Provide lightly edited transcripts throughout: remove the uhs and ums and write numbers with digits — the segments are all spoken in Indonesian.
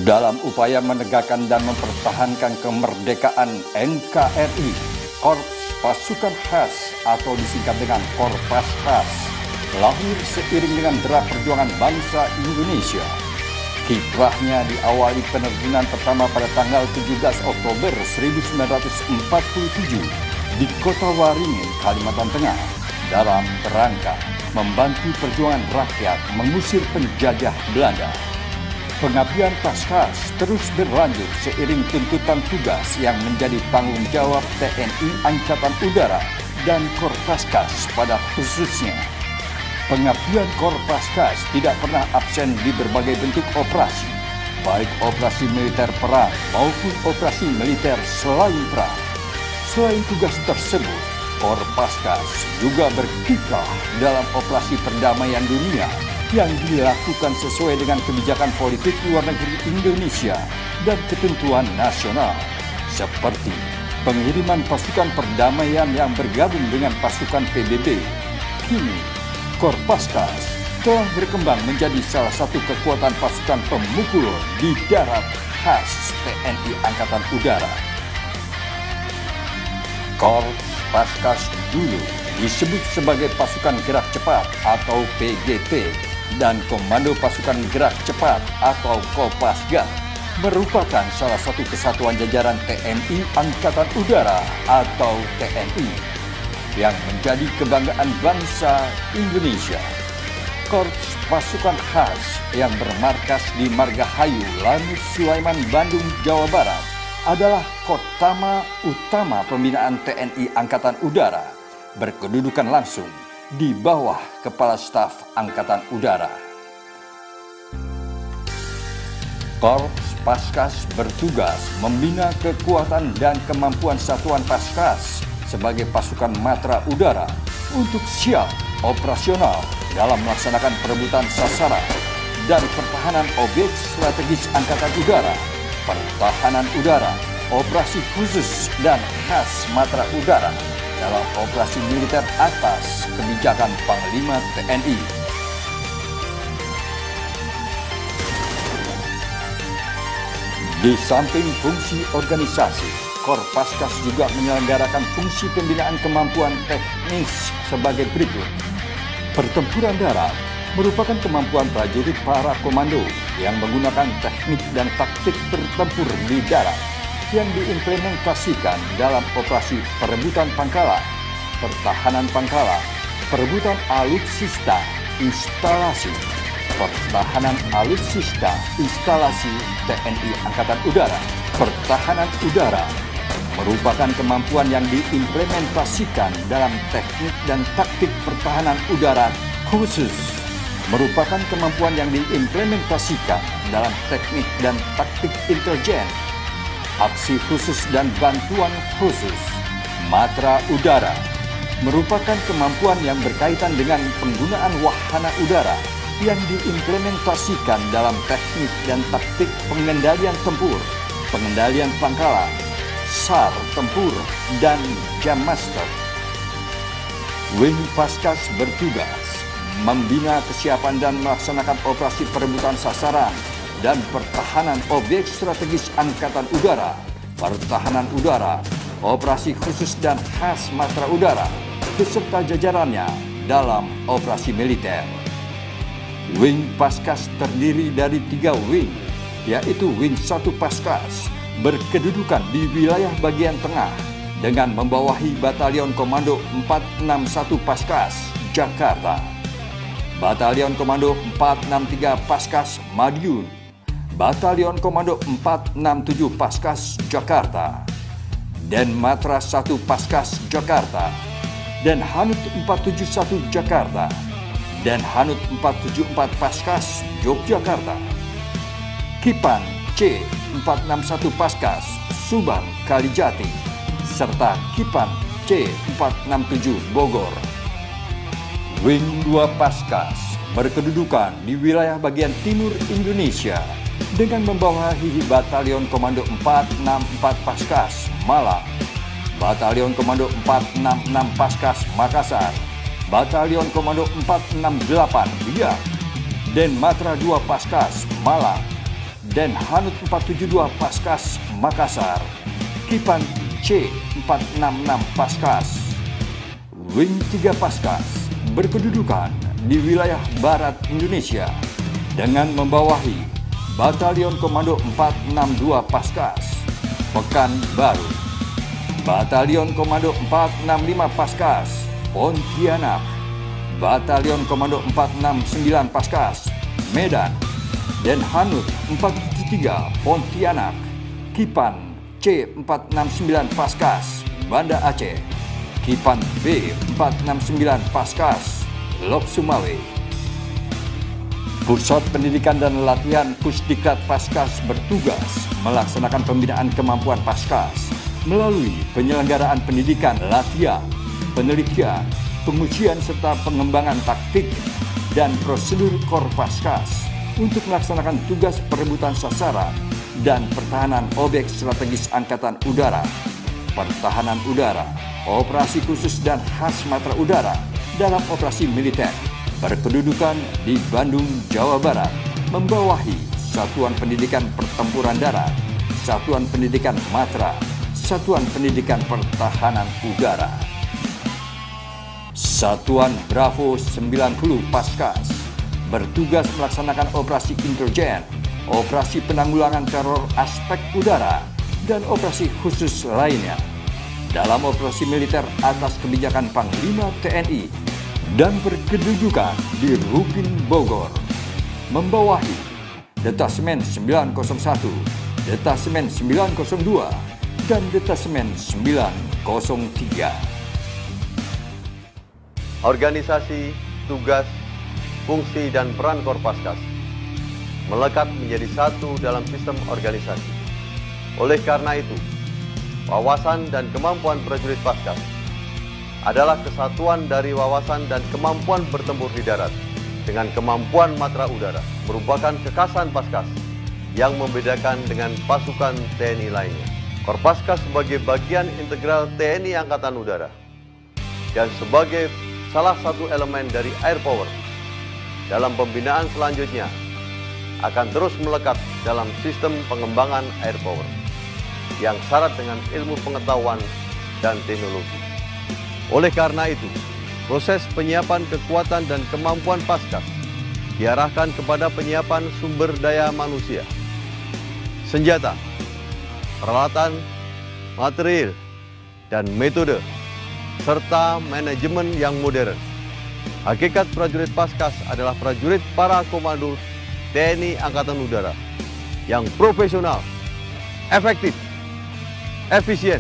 Dalam upaya menegakkan dan mempertahankan kemerdekaan NKRI, Korps Pasukan Khas atau disingkat dengan Korpaskas lahir seiring dengan derap perjuangan bangsa Indonesia. Kiprahnya diawali penerjunan pertama pada tanggal 17 Oktober 1947 di Kota Waringin, Kalimantan Tengah dalam kerangka membantu perjuangan rakyat mengusir penjajah Belanda. Pengabdian Paskas terus berlanjut seiring tuntutan tugas yang menjadi tanggung jawab TNI Angkatan Udara dan Korpaskas pada khususnya. Pengabdian Korpaskas tidak pernah absen di berbagai bentuk operasi, baik operasi militer perang maupun operasi militer selain perang. Selain tugas tersebut, Korpaskas juga berkiprah dalam operasi perdamaian dunia yang dilakukan sesuai dengan kebijakan politik luar negeri Indonesia dan ketentuan nasional, seperti pengiriman pasukan perdamaian yang bergabung dengan pasukan PBB. Kini, Korpaskas telah berkembang menjadi salah satu kekuatan pasukan pemukul di darat khas TNI Angkatan Udara. Korps Paskas dulu disebut sebagai Pasukan Gerak Cepat atau PGT dan Komando Pasukan Gerak Cepat atau Kopasgat merupakan salah satu kesatuan jajaran TNI Angkatan Udara atau TNI yang menjadi kebanggaan bangsa Indonesia. Korps Pasukan Khas yang bermarkas di Margahayu, Lanut, Sulaiman, Bandung, Jawa Barat adalah kotama utama pembinaan TNI Angkatan Udara, berkedudukan langsung di bawah Kepala Staf Angkatan Udara. Korps Paskas bertugas membina kekuatan dan kemampuan satuan Paskas sebagai pasukan matra udara untuk siap operasional dalam melaksanakan perebutan sasaran dan pertahanan objek strategis Angkatan Udara, pertahanan udara, operasi khusus dan khas matra udara dalam operasi militer atas kebijakan Panglima TNI. Di samping fungsi organisasi, Korpaskas juga menyelenggarakan fungsi pembinaan kemampuan teknis sebagai berikut. Pertempuran darat merupakan kemampuan prajurit para komando yang menggunakan teknik dan taktik bertempur di darat yang diimplementasikan dalam operasi perebutan pangkalan, pertahanan pangkalan, perebutan alutsista, instalasi, pertahanan alutsista, instalasi TNI Angkatan Udara. Pertahanan udara merupakan kemampuan yang diimplementasikan dalam teknik dan taktik pertahanan udara khusus, merupakan kemampuan yang diimplementasikan dalam teknik dan taktik intelijen, aksi khusus dan bantuan khusus. Matra udara merupakan kemampuan yang berkaitan dengan penggunaan wahana udara yang diimplementasikan dalam teknik dan taktik pengendalian tempur, pengendalian pangkalan, SAR tempur, dan jam master. Wing Paskas bertugas membina kesiapan dan melaksanakan operasi perebutan sasaran dan pertahanan objek strategis Angkatan Udara, pertahanan udara, operasi khusus dan khas matra udara, beserta jajarannya dalam operasi militer. Wing Paskas terdiri dari 3 wing, yaitu Wing 1 Paskas berkedudukan di wilayah bagian tengah dengan membawahi Batalion Komando 461 Paskas, Jakarta, Batalion Komando 463 Paskas, Madiun, Batalion Komando 467 Paskas, Jakarta, dan Matra 1 Paskas, Jakarta, dan Hanut 471 Jakarta, dan Hanut 474 Paskas, Yogyakarta, Kipan C 461 Paskas, Subang, Kalijati, serta Kipan C 467 Bogor. Wing 2 Paskas berkedudukan di wilayah bagian timur Indonesia dengan membawahi Batalion Komando 464 Paskas, Malang, Batalion Komando 466 Paskas, Makassar, Batalion Komando 468 Biak, dan Matra 2 Paskas, Malang, Denhanut 472 Paskas Makassar, Kipan C466 Paskas. Wing 3 Paskas berkedudukan di wilayah Barat Indonesia dengan membawahi Batalion Komando 462 Paskas, Pekanbaru. Batalion Komando 465 Paskas, Pontianak. Batalion Komando 469 Paskas, Medan. Denhanut 473 Pontianak, Kipan C469 Paskas, Banda Aceh. Kipan B469 Paskas, Lok Sumawe. Pusat Pendidikan dan Latihan Pusdiklat Paskas bertugas melaksanakan pembinaan kemampuan Paskas melalui penyelenggaraan pendidikan, latihan, penelitian, pengujian serta pengembangan taktik dan prosedur Korpaskas untuk melaksanakan tugas perebutan sasaran dan pertahanan objek strategis Angkatan Udara, pertahanan udara, operasi khusus dan khas matra udara dalam operasi militer. Berkedudukan di Bandung, Jawa Barat, membawahi Satuan Pendidikan Pertempuran Darat, Satuan Pendidikan Matra, Satuan Pendidikan Pertahanan Udara. Satuan Bravo 90 Paskas bertugas melaksanakan operasi intelijen, operasi penanggulangan teror aspek udara, dan operasi khusus lainnya dalam operasi militer atas kebijakan Panglima TNI dan berkedudukan di Rupin, Bogor, membawahi Detasemen 901, Detasemen 902, dan Detasemen 903. Organisasi, tugas, fungsi, dan peran Korpaskas melekat menjadi satu dalam sistem organisasi. Oleh karena itu, wawasan dan kemampuan prajurit Paskas adalah kesatuan dari wawasan dan kemampuan bertempur di darat dengan kemampuan matra udara, merupakan kekhasan Paskas yang membedakan dengan pasukan TNI lainnya. Korpaskas sebagai bagian integral TNI Angkatan Udara dan sebagai salah satu elemen dari Air Power dalam pembinaan selanjutnya akan terus melekat dalam sistem pengembangan Air Power yang syarat dengan ilmu pengetahuan dan teknologi. Oleh karena itu, proses penyiapan kekuatan dan kemampuan Paskas diarahkan kepada penyiapan sumber daya manusia, senjata, peralatan, material, dan metode, serta manajemen yang modern. Hakikat prajurit Paskas adalah prajurit para komando TNI Angkatan Udara yang profesional, efektif, efisien,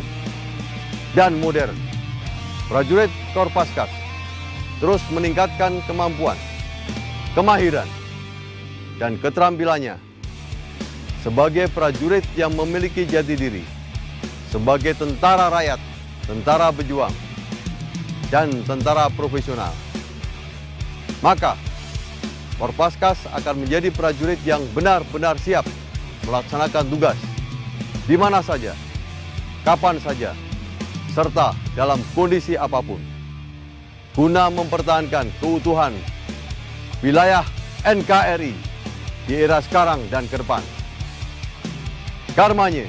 dan modern. Prajurit Korpaskas terus meningkatkan kemampuan, kemahiran, dan keterampilannya sebagai prajurit yang memiliki jati diri, sebagai tentara rakyat, tentara berjuang, dan tentara profesional. Maka, Korpaskas akan menjadi prajurit yang benar-benar siap melaksanakan tugas di mana saja, kapan saja, serta dalam kondisi apapun, guna mempertahankan keutuhan wilayah NKRI di era sekarang dan ke depan. Karmanye,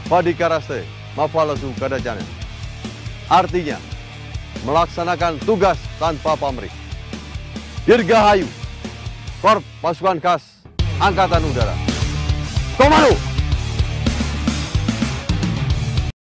Padikaraste, Mafalasu Kadacana. Artinya, melaksanakan tugas tanpa pamrih. Dirgahayu, Korp Pasukan Khas Angkatan Udara. Komando!